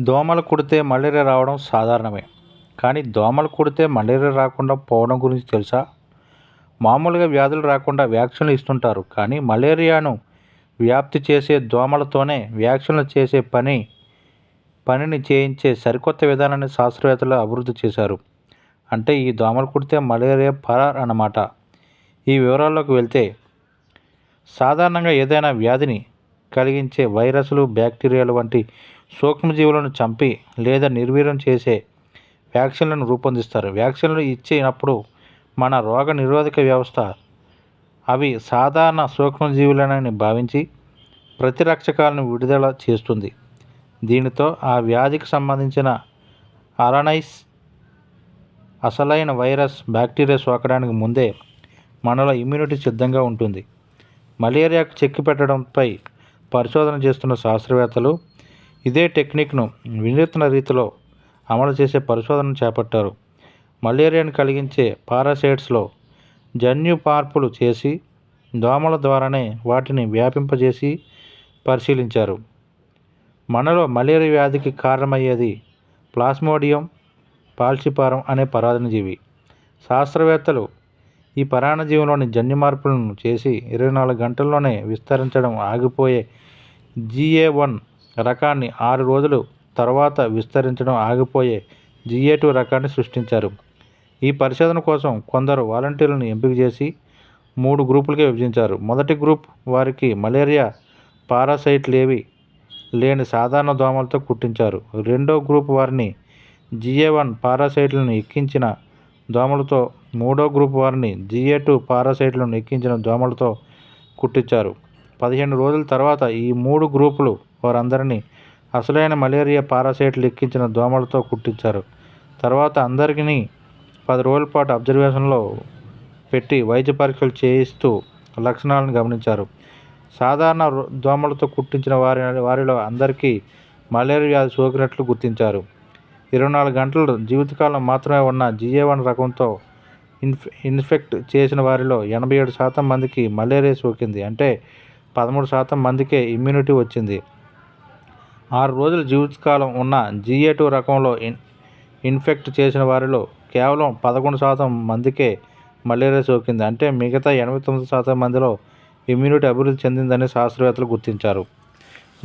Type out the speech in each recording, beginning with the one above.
దోమలు కుడితే మలేరియా రావడం సాధారణమే. కానీ దోమలు కుడితే మలేరియా రాకుండా పోవడం గురించి తెలుసా? మామూలుగా వ్యాధులు రాకుండా వ్యాక్సిన్లు ఇస్తుంటారు. కానీ మలేరియాను వ్యాప్తి చేసే దోమలతోనే వ్యాక్సిన్లు చేసే పనిని చేయించే సరికొత్త విధానాన్ని శాస్త్రవేత్తలు అభివృద్ధి చేశారు. అంటే ఈ దోమలు కుడితే మలేరియా పరార్ అన్నమాట. ఈ వివరాల్లోకి వెళ్తే, సాధారణంగా ఏదైనా వ్యాధిని కలిగించే వైరస్లు, బ్యాక్టీరియాలు వంటి సూక్ష్మజీవులను చంపి లేదా నిర్వీర్యం చేసే వ్యాక్సిన్లను రూపొందిస్తారు. వ్యాక్సిన్లు ఇచ్చినప్పుడు మన రోగ నిరోధక వ్యవస్థ అవి సాధారణ సూక్ష్మజీవులనని భావించి ప్రతిరక్షకాలను విడుదల చేస్తుంది. దీనితో ఆ వ్యాధికి సంబంధించిన అలనైస్ అసలైన వైరస్, బ్యాక్టీరియా సోకడానికి ముందే మనలో ఇమ్యూనిటీ సిద్ధంగా ఉంటుంది. మలేరియాకు చెక్ పెట్టడంపై పరిశోధన చేస్తున్న శాస్త్రవేత్తలు ఇదే టెక్నిక్ను వినూత్న రీతిలో అమలు చేసే పరిశోధన చేపట్టారు. మలేరియాను కలిగించే పారాసైట్స్లో జన్యు మార్పులు చేసి దోమల ద్వారానే వాటిని వ్యాపింపజేసి పరిశీలించారు. మనలో మలేరియా వ్యాధికి కారణమయ్యేది ప్లాస్మోడియం ఫాల్సిపారం అనే పరాన్నజీవి. శాస్త్రవేత్తలు ఈ పరాన్నజీవిలోని జన్యు మార్పులను చేసి 24 గంటల్లోనే విస్తరించడం ఆగిపోయే GA1 రకాన్ని, 6 రోజుల తర్వాత విస్తరించడం ఆగిపోయే GA2 రకాన్ని సృష్టించారు. ఈ పరిశోధన కోసం కొందరు వాలంటీర్లను ఎంపిక చేసి 3 గ్రూపులుగా విభజించారు. మొదటి గ్రూప్ వారికి మలేరియా పారాసైట్లేవి లేని సాధారణ దోమలతో కుట్టించారు. రెండో గ్రూప్ వారిని GA1 పారాసైట్లను ఎక్కించిన దోమలతో, మూడో గ్రూప్ వారిని GA2 పారాసైట్లను ఎక్కించిన దోమలతో కుట్టించారు. 15 రోజుల తర్వాత ఈ 3 గ్రూపులు వారందరినీ అసలైన మలేరియా పారాసైట్లు ఎక్కించిన దోమలతో కుట్టించారు. తర్వాత అందరికీ 10 రోజుల పాటు అబ్జర్వేషన్లో పెట్టి వైద్య పరీక్షలు చేయిస్తూ లక్షణాలను గమనించారు. సాధారణ దోమలతో కుట్టించిన వారిలో అందరికీ మలేరియా వ్యాధి సోకినట్లు గుర్తించారు. 24 గంటల జీవితకాలం మాత్రమే ఉన్న GA1 రకంతో ఇన్ఫెక్ట్ చేసిన వారిలో 87% మందికి మలేరియా సోకింది. అంటే 13% మందికే ఇమ్యూనిటీ వచ్చింది. 6 రోజుల జీవితకాలం ఉన్న GA2 రకంలో ఇన్ఫెక్ట్ చేసిన వారిలో కేవలం 11% మందికే మలేరియా సోకింది. అంటే మిగతా 89% మందిలో ఇమ్యూనిటీ అభివృద్ధి చెందిందని శాస్త్రవేత్తలు గుర్తించారు.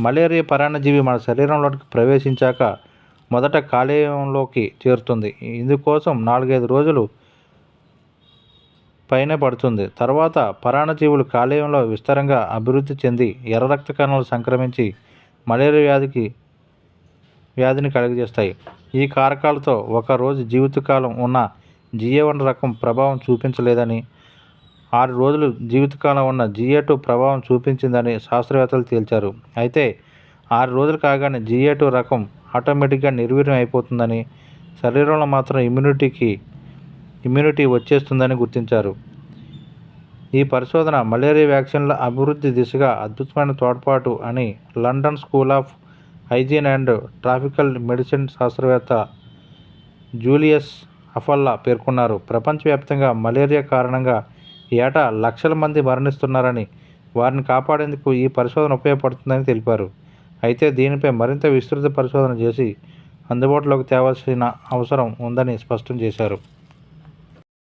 మలేరియా పరాన్నజీవి మన శరీరంలోకి ప్రవేశించాక మొదట కాలేయంలోకి చేరుతుంది. ఇందుకోసం 4-5 రోజులు పైనే పడుతుంది. తర్వాత పరాన్నజీవులు కాలేయంలో విస్తారంగా అభివృద్ధి చెంది ఎర్ర రక్త కణాలు సంక్రమించి మలేరియా వ్యాధిని కలుగజేస్తాయి. ఈ కారకాలతో ఒక రోజు జీవితకాలం ఉన్న GA1 రకం ప్రభావం చూపించలేదని, 6 రోజులు జీవితకాలం ఉన్న GA2 ప్రభావం చూపించిందని శాస్త్రవేత్తలు తేల్చారు. అయితే 6 రోజులు కాగానే GA2 రకం ఆటోమేటిక్గా నిర్వీర్యం అయిపోతుందని, శరీరంలో మాత్రం ఇమ్యూనిటీ వచ్చేస్తుందని గుర్తించారు. ఈ పరిశోధన మలేరియా వ్యాక్సిన్ల అభివృద్ధి దిశగా అద్భుతమైన తోడ్పాటు అని London school of hygiene and tropical medicine శాస్త్రవేత్త జూలియస్ అఫల్లా పేర్కొన్నారు. ప్రపంచవ్యాప్తంగా మలేరియా కారణంగా ఏటా లక్షల మంది మరణిస్తున్నారని, వారిని కాపాడేందుకు ఈ పరిశోధన ఉపయోగపడుతుందని తెలిపారు. అయితే దీనిపై మరింత విస్తృత పరిశోధన చేసి అందుబాటులోకి తేవాల్సిన అవసరం ఉందని స్పష్టం చేశారు.